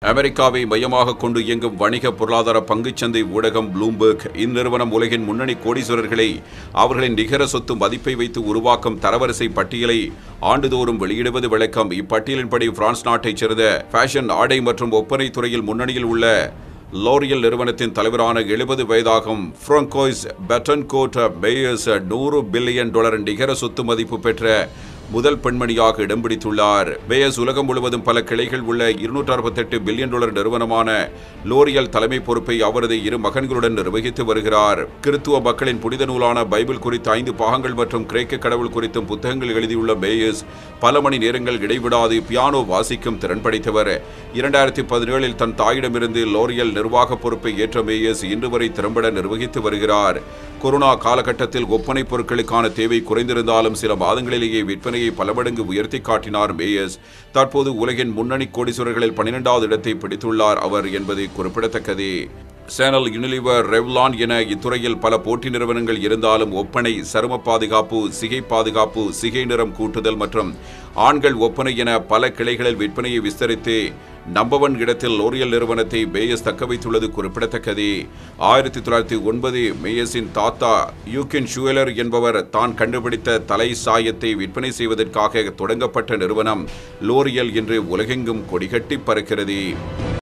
அமெரிக்காவை மையமாக கொண்டு இயங்கும் வணிக பொருளாதார பங்குச்சந்தை ஊடகம் ப்ளூம்பர்க் இந்நிறுவனம் உலகின் முன்னணி கோடீஸ்வரர்களை அவர்களின் நிகர சொத்து மதிப்பை வைத்து உருவாக்கும் தரவரிசை பட்டியலை ஆண்டுதோறும் வெளியிடுவது வழக்கம். இப்பட்டியலின்படி பிரான்ஸ் நாட்டைச் சேர்ந்த ஃபேஷன், ஆடை மற்றும் ஒப்பனை துறையில் முன்னணியில் உள்ள லோரியல் நிறுவனத்தின் தலைவரான 70 வயதாகும் ஃப்ராங்கோய்ஸ் பெட்டன்கோர்ட் மேயர்ஸ் $100 பில்லியன் நிகர சொத்து மதிப்பு பெற்ற முதல் பெண்மணியாக இடம் பிடித்துள்ளார். மேயர்ஸ் உலகம் முழுவதும் பல கிளைகள் உள்ள $268 பில்லியன் நிறுவனமான லோரியல் தலைமை பொறுப்பை அவரது 2 மகன்களுடன் நிர்வகித்து வருகிறார். கிறித்துவ மக்களின் புனித நூலான பைபிள் குறித்த 5 பாகங்கள் மற்றும் கிரேக்க கடவுள் குறித்தும் புத்தகங்கள் எழுதியுள்ள மேயர்ஸ் பல மணி நேரங்கள் இடைவிடாது பியானோ வாசிக்கும் திறன் படைத்தவர். 2017இல் தன் தாயிடமிருந்து லோரியல் நிர்வாக பொறுப்பை ஏற்ற மேயர்ஸ் இன்று வரை திறம்பட நிர்வகித்து வருகிறார். கொரோனா காலகட்டத்தில் ஒப்பனை பொருட்களுக்கான தேவை குறைந்திருந்தாலும் சில மாதங்களிலேயே விற்பனையை பல மடங்கு உயர்த்தி காட்டினார் மேயர்ஸ். தற்போது உலகின் முன்னணி கோடீஸ்வரர்களில் 12வது இடத்தை பிடித்துள்ளார் அவர் என்பது குறிப்பிடத்தக்கது. சேனல், யூனிலிவர், ரெவ்லான் என இத்துறையில் பல போட்டி நிறுவனங்கள் இருந்தாலும் ஒப்பனை, சரும பாதுகாப்பு, சிகை பாதுகாப்பு, சிகை நிறம் கூட்டுதல் மற்றும் ஆண்கள் ஒப்பனை என பல கிளைகளில் விற்பனையை விஸ்தரித்து நம்பர் 1 இடத்தில் லோரியல் நிறுவனத்தை மேயர்ஸ் தக்க வைத்துள்ளது குறிப்பிடத்தக்கது. 1909 மேயர்ஸின் தாத்தா யூகின் ஷூலர் என்பவர் தான் கண்டுபிடித்த தலை சாயத்தை விற்பனை செய்வதற்காக தொடங்கப்பட்ட நிறுவனம் லோரியல் என்று உலகெங்கும் கொடிகட்டி பறக்கிறது.